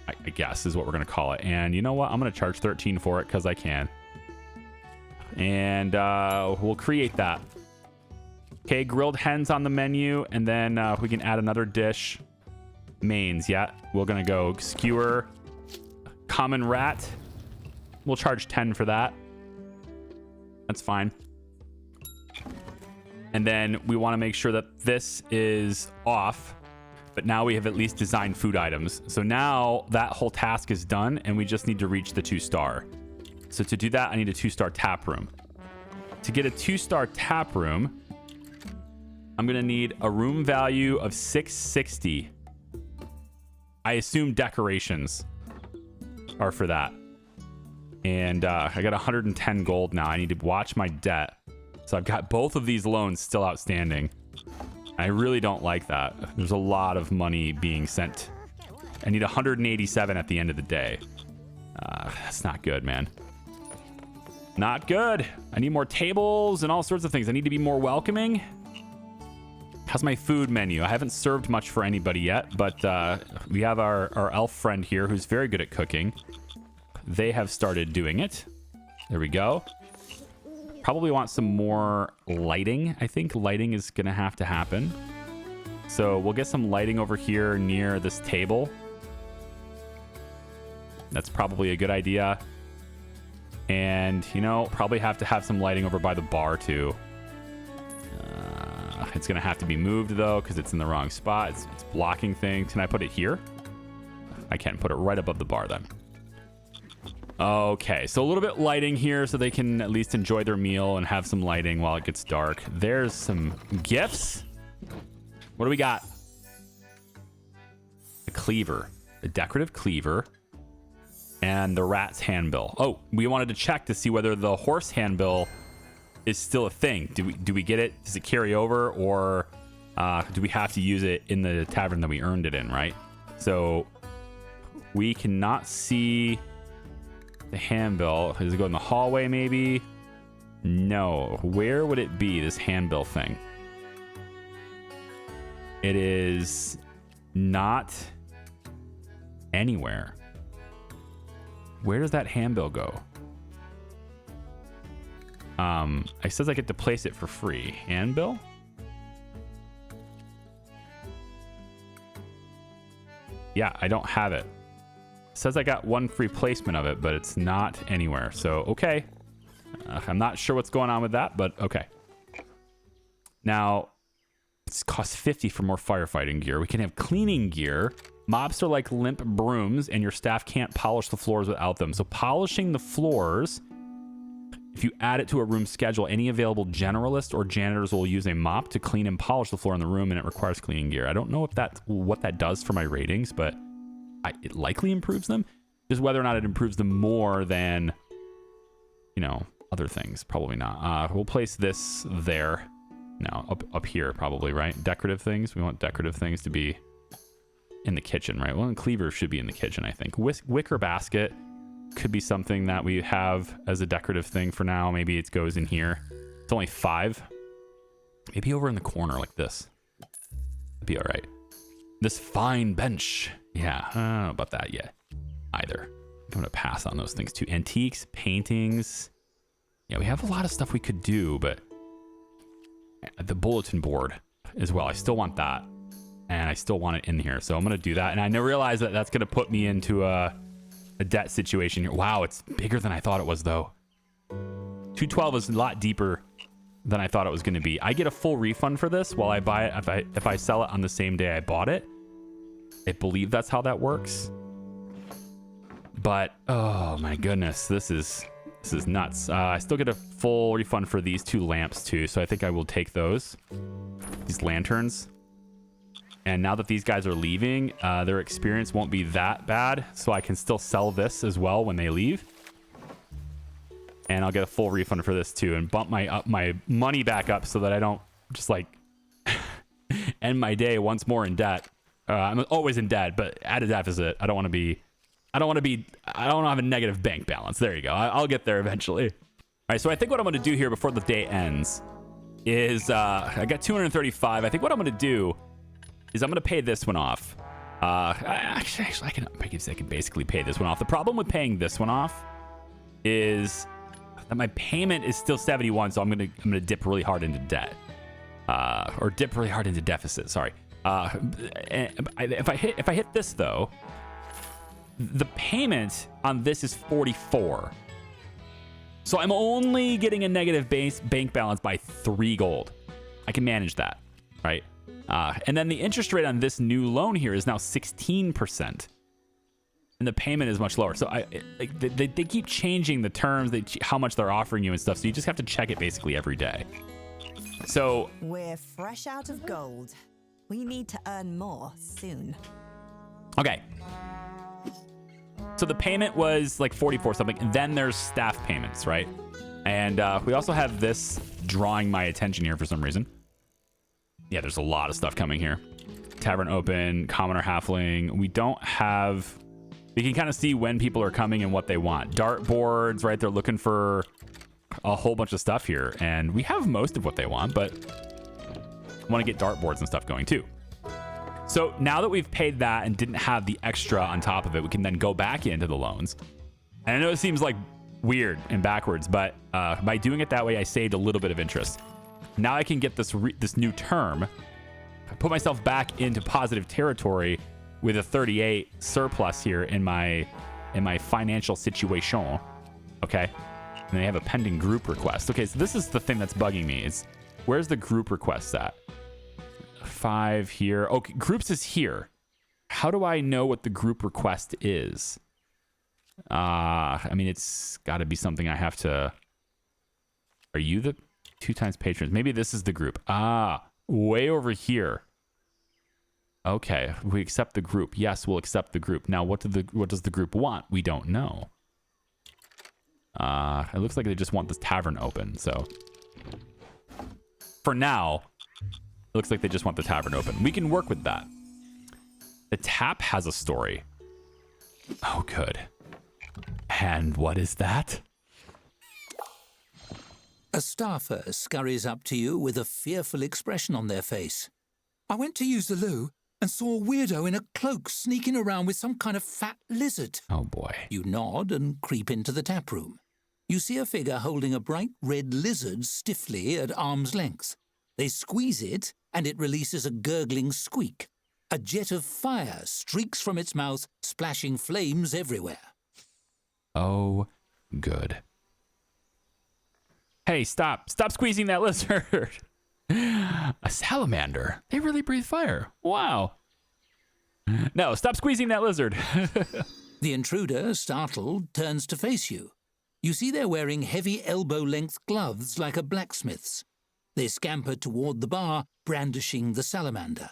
I guess is what we're going to call it. And you know what? I'm going to charge 13 for it because I can. And we'll create that. Okay, grilled hens on the menu. And then we can add another dish. Mains, yeah. We're going to go skewer, common rat. We'll charge 10 for that. That's fine. And then we want to make sure that this is off. But now we have at least designed food items. So now that whole task is done and we just need to reach the 2-star. So to do that, I need a 2-star tap room. To get a 2-star tap room, I'm going to need a room value of 660. I assume decorations are for that. And I got 110 gold now. I need to watch my debt. So I've got both of these loans still outstanding. I really don't like that. There's a lot of money being sent. I need 187 at the end of the day. That's not good, man. Not good. I need more tables and all sorts of things. I need to be more welcoming. How's my food menu? I haven't served much for anybody yet, but we have our elf friend here who's very good at cooking. They have started doing it. There we go. Probably want some more lighting. I think lighting is going to have to happen. So we'll get some lighting over here near this table. That's probably a good idea. And, probably have to have some lighting over by the bar too. It's going to have to be moved though because it's in the wrong spot. It's blocking things. Can I put it here? I can put it right above the bar then. Okay, so a little bit lighting here so they can at least enjoy their meal and have some lighting while it gets dark. There's some gifts. What do we got? A cleaver, a decorative cleaver, and the rat's handbill. Oh, we wanted to check to see whether the horse handbill is still a thing. Do we get it? Does it carry over, or do we have to use it in the tavern that we earned it in, right? So we cannot see the handbill. Does it go in the hallway maybe? No. Where would it be, this handbill thing? It is not anywhere. Where does that handbill go? It says I get to place it for free. Handbill? Yeah, I don't have it. It says I got one free placement of it, but it's not anywhere. So, okay. I'm not sure what's going on with that, but okay. Now, it costs 50 for more firefighting gear. We can have cleaning gear. Mops are like limp brooms, and your staff can't polish the floors without them. So polishing the floors, if you add it to a room schedule, any available generalist or janitors will use a mop to clean and polish the floor in the room, and it requires cleaning gear. I don't know if that's what that does for my ratings, but it likely improves them. Just whether or not it improves them more than, you know, other things. Probably not. We'll place this there. No, up here probably, right? Decorative things. We want decorative things to be in the kitchen, right? Well, and cleaver should be in the kitchen, I think. Wicker basket could be something that we have as a decorative thing for now. Maybe it goes in here. It's only 5. Maybe over in the corner like this. That'd be all right. This fine bench. Yeah, I don't know about that yet either. I'm going to pass on those things too. Antiques, paintings. Yeah, we have a lot of stuff we could do, but the bulletin board as well. I still want that, and I still want it in here. So I'm going to do that. And I now realize that that's going to put me into a debt situation here. Wow, it's bigger than I thought it was, though. 212 is a lot deeper than I thought it was going to be. I get a full refund for this while I buy it. If I sell it on the same day I bought it, I believe that's how that works. But oh my goodness, this is nuts. I still get a full refund for these 2 lamps too, so I think I will take those. These lanterns. And now that these guys are leaving, their experience won't be that bad, so I can still sell this as well when they leave. And I'll get a full refund for this too, and bump my money back up so that I don't just like end my day once more in debt. I'm always in debt, but at a deficit. I don't want to have a negative bank balance. There you go. I'll get there eventually. All right, so I think what I'm going to do here before the day ends is I got 235. I think what I'm going to do is I'm going to pay this one off. Actually, I can basically pay this one off. The problem with paying this one off is that my payment is still 71, so I'm gonna dip really hard into debt, or dip really hard into deficit. Sorry. If I hit this though, the payment on this is 44. So I'm only getting a negative bank balance by 3 gold. I can manage that, right? And then the interest rate on this new loan here is now 16%. And the payment is much lower. So they keep changing the terms, how much they're offering you and stuff. So you just have to check it basically every day. So we're fresh out of gold. We need to earn more soon. Okay. So the payment was like 44 something. And then there's staff payments, right? And we also have this drawing my attention here for some reason. Yeah, there's a lot of stuff coming here. Tavern open, commoner halfling. We don't have... We can kind of see when people are coming and what they want. Dartboards, right? They're looking for a whole bunch of stuff here. And we have most of what they want, but I want to get dartboards and stuff going too. So now that we've paid that and didn't have the extra on top of it, we can then go back into the loans. And I know it seems like weird and backwards, but by doing it that way, I saved a little bit of interest. Now I can get this new term, put myself back into positive territory with a 38 surplus here in my financial situation. Okay. And they have a pending group request. Okay, so this is the thing that's bugging me. Is where's the group request at? 5 here. Okay, groups is here. How do I know what the group request is? I mean, it's got to be something I have to... Are you the 2 times patrons? Maybe this is the group. Way over here. Okay, we accept the group. Yes, we'll accept the group. Now, what does the group want? We don't know. It looks like they just want this tavern open, so for now, it looks like they just want the tavern open. We can work with that. The tap has a story. Oh, good. And what is that? A staffer scurries up to you with a fearful expression on their face. I went to use the loo and saw a weirdo in a cloak sneaking around with some kind of fat lizard. Oh, boy. You nod and creep into the tap room. You see a figure holding a bright red lizard stiffly at arm's length. They squeeze it, and it releases a gurgling squeak. A jet of fire streaks from its mouth, splashing flames everywhere. Oh, good. Hey, stop. Stop squeezing that lizard. A salamander. They really breathe fire. Wow. No, stop squeezing that lizard. The intruder, startled, turns to face you. You see they're wearing heavy elbow-length gloves like a blacksmith's. They scamper toward the bar, brandishing the salamander.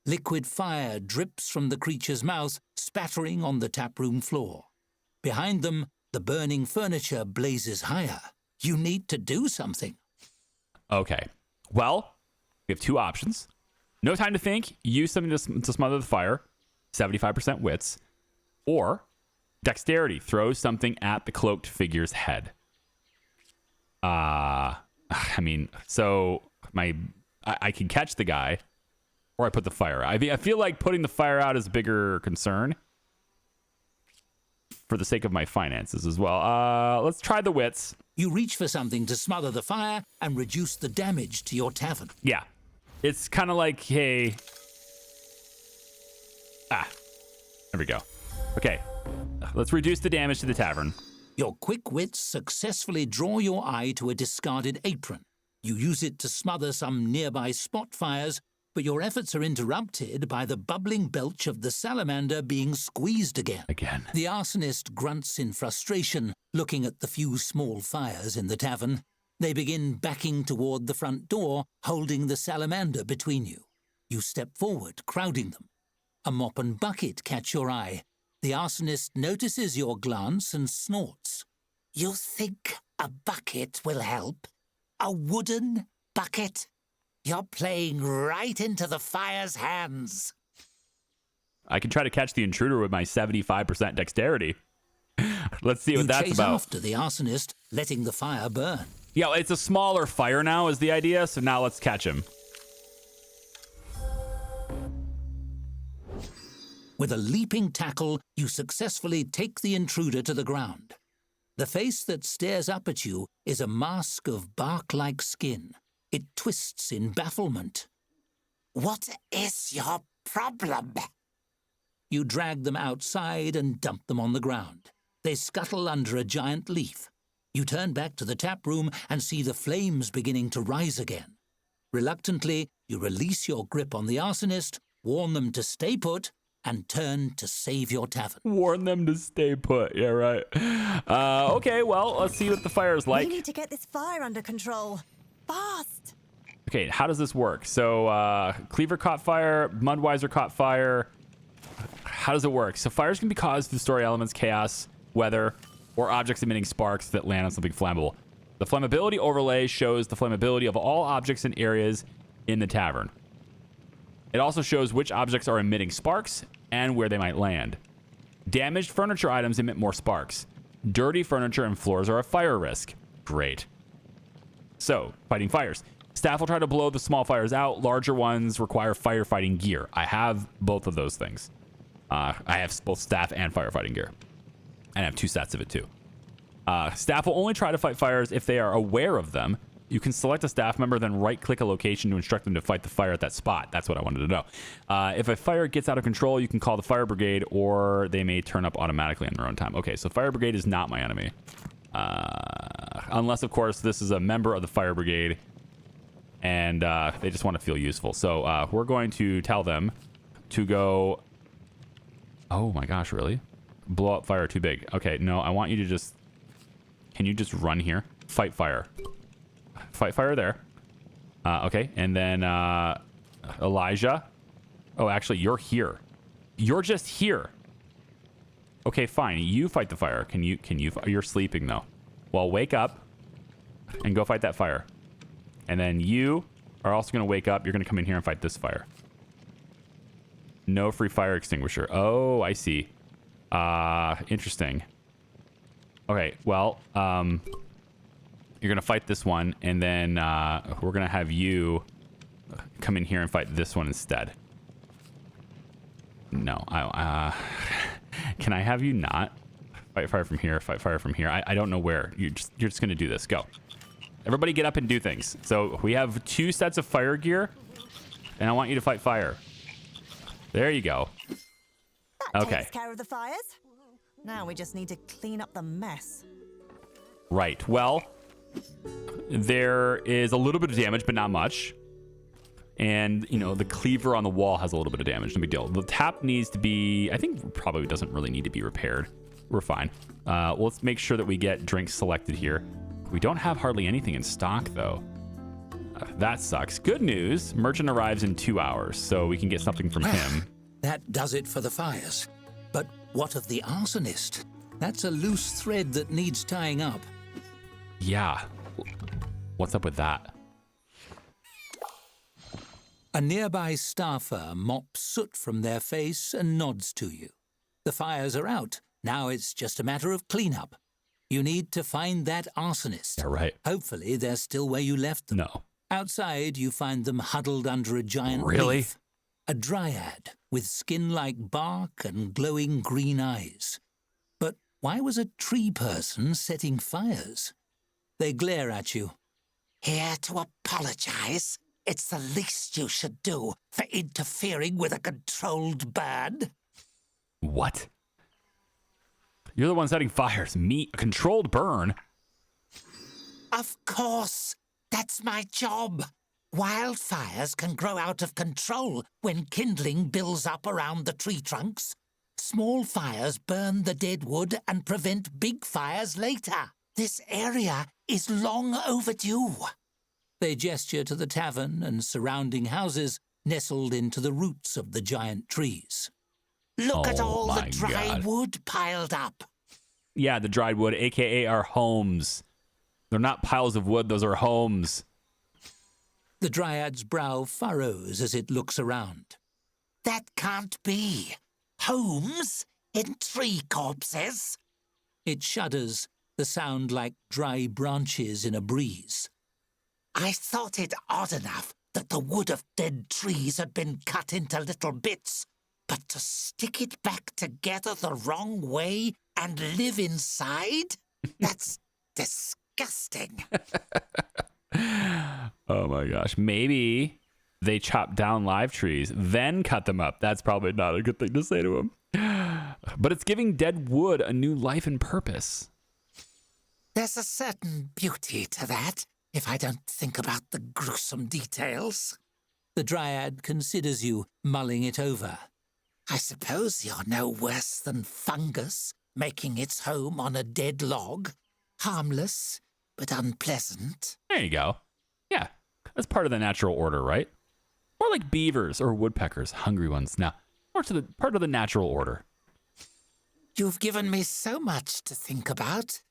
Liquid fire drips from the creature's mouth, spattering on the taproom floor. Behind them, the burning furniture blazes higher. You need to do something. Okay. Well, we have two options. No time to think. Use something to smother the fire. 75% wits. Or dexterity. Throw something at the cloaked figure's head. I mean, so I can catch the guy, or I put the fire out. I feel like putting the fire out is a bigger concern for the sake of my finances as well. Let's try the wits. You reach for something to smother the fire and reduce the damage to your tavern. Yeah. It's kind of like, hey... there we go. Okay. Let's reduce the damage to the tavern. Your quick wits successfully draw your eye to a discarded apron. You use it to smother some nearby spot fires, but your efforts are interrupted by the bubbling belch of the salamander being squeezed again. The arsonist grunts in frustration, looking at the few small fires in the tavern. They begin backing toward the front door, holding the salamander between you. You step forward, crowding them. A mop and bucket catch your eye. The arsonist notices your glance and snorts. You think a bucket will help? A wooden bucket? You're playing right into the fire's hands. I can try to catch the intruder with my 75% dexterity. Let's see what that's You chase about. after the arsonist, letting the fire burn. Yeah, it's a smaller fire now is the idea, so now let's catch him. With a leaping tackle, you successfully take the intruder to the ground. The face that stares up at you is a mask of bark-like skin. It twists in bafflement. What is your problem? You drag them outside and dump them on the ground. They scuttle under a giant leaf. You turn back to the tap room and see the flames beginning to rise again. Reluctantly, you release your grip on the arsonist, warn them to stay put, and turn to save your tavern. Warn them to stay put. Yeah, right. Okay, well, let's see what the fire is like. We need to get this fire under control. Fast! Okay, how does this work? So, Cleaver caught fire, Mudwiser caught fire. How does it work? So, fires can be caused through story elements, chaos, weather, or objects emitting sparks that land on something flammable. The flammability overlay shows the flammability of all objects and areas in the tavern. It also shows which objects are emitting sparks and where they might land. Damaged furniture items emit more sparks. Dirty furniture and floors are a fire risk. Great. So, fighting fires. Staff will try to blow the small fires out. Larger ones require firefighting gear. I have both of those things. I have both staff and firefighting gear. And I have 2 sets of it too. Staff will only try to fight fires if they are aware of them. You can select a staff member, then right-click a location to instruct them to fight the fire at that spot. That's what I wanted to know. If a fire gets out of control, you can call the fire brigade, or they may turn up automatically on their own time. Okay, so fire brigade is not my enemy. Unless, of course, this is a member of the fire brigade, and they just want to feel useful. So we're going to tell them to go... Oh, my gosh, really? Blow up fire too big. Okay, no, I want you to just... Can you just run here? Fight fire. Fight fire there. Okay, and then Elijah. Oh, actually, you're here. You're just here. Okay, fine. You fight the fire. Can you? You're sleeping though. Well, wake up and go fight that fire. And then you are also going to wake up. You're going to come in here and fight this fire. No free fire extinguisher. Oh, I see. Interesting. Okay, well, you're going to fight this one, and then we're going to have you come in here and fight this one instead. No, can I have you not fight fire from here? Fight fire from here. I don't know where. You're just gonna do this. Go. Everybody, get up and do things. So we have 2 sets of fire gear, and I want you to fight fire. There you go. That Okay. takes care of the fires. Now we just need to clean up the mess. Right. Well, there is a little bit of damage, but not much. And, you know, the cleaver on the wall has a little bit of damage. No big deal. The tap needs to be, I think probably doesn't really need to be repaired. We're fine. Well, let's make sure that we get drinks selected here. We don't have hardly anything in stock, though. That sucks. Good news. Merchant arrives in 2 hours, so we can get something from him. That does it for the fires. But what of the arsonist? That's a loose thread that needs tying up. Yeah. What's up with that? A nearby staffer mops soot from their face and nods to you. The fires are out. Now it's just a matter of cleanup. You need to find that arsonist. Yeah, right. Hopefully they're still where you left them. No. Outside, you find them huddled under a giant Really? leaf. A dryad with skin like bark and glowing green eyes. But why was a tree person setting fires? They glare at you. Here to apologize. It's the least you should do for interfering with a controlled bird. What? You're the one setting fires. Me, a controlled burn. Of course. That's my job. Wildfires can grow out of control when kindling builds up around the tree trunks. Small fires burn the dead wood and prevent big fires later. This area is long overdue. They gesture to the tavern and surrounding houses nestled into the roots of the giant trees. Look at Oh all the my dry God. wood piled up. Yeah, the dried wood, aka our homes. They're not piles of wood, those are homes. The dryad's brow furrows as it looks around. That can't be. Homes in tree corpses? It shudders, the sound like dry branches in a breeze. I thought it odd enough that the wood of dead trees had been cut into little bits, but to stick it back together the wrong way and live inside? That's disgusting. Oh my gosh. Maybe they chop down live trees, then cut them up. That's probably not a good thing to say to them. But it's giving dead wood a new life and purpose. There's a certain beauty to that, if I don't think about the gruesome details. The dryad considers you, mulling it over. I suppose you're no worse than fungus, making its home on a dead log. Harmless, but unpleasant. There you go. Yeah, that's part of the natural order, right? More like beavers or woodpeckers, hungry ones. Now, part of the natural order. You've given me so much to think about.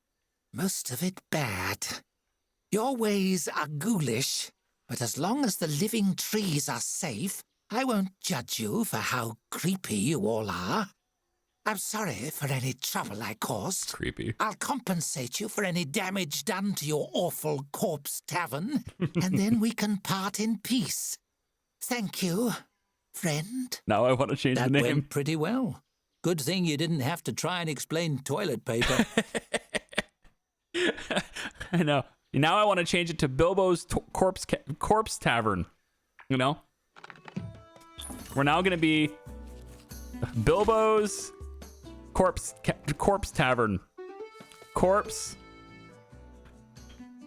Most of it bad. Your ways are ghoulish, but as long as the living trees are safe, I won't judge you for how creepy you all are. I'm sorry for any trouble I caused. Creepy. I'll compensate you for any damage done to your awful corpse tavern, and then we can part in peace. Thank you, friend. Now I want to change That the name. went pretty well. Good thing you didn't have to try and explain toilet paper. I know. Now I want to change it to Bilbo's Corpse Tavern. You know? We're now going to be Bilbo's Corpse Tavern. Corpse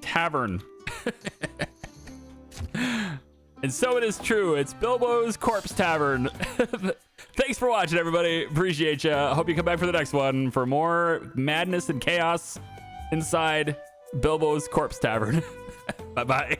Tavern. And so it is true. It's Bilbo's Corpse Tavern. Thanks for watching, everybody. Appreciate you. Hope you come back for the next one for more madness and chaos inside Bilbo's Corpse Tavern. Bye-bye.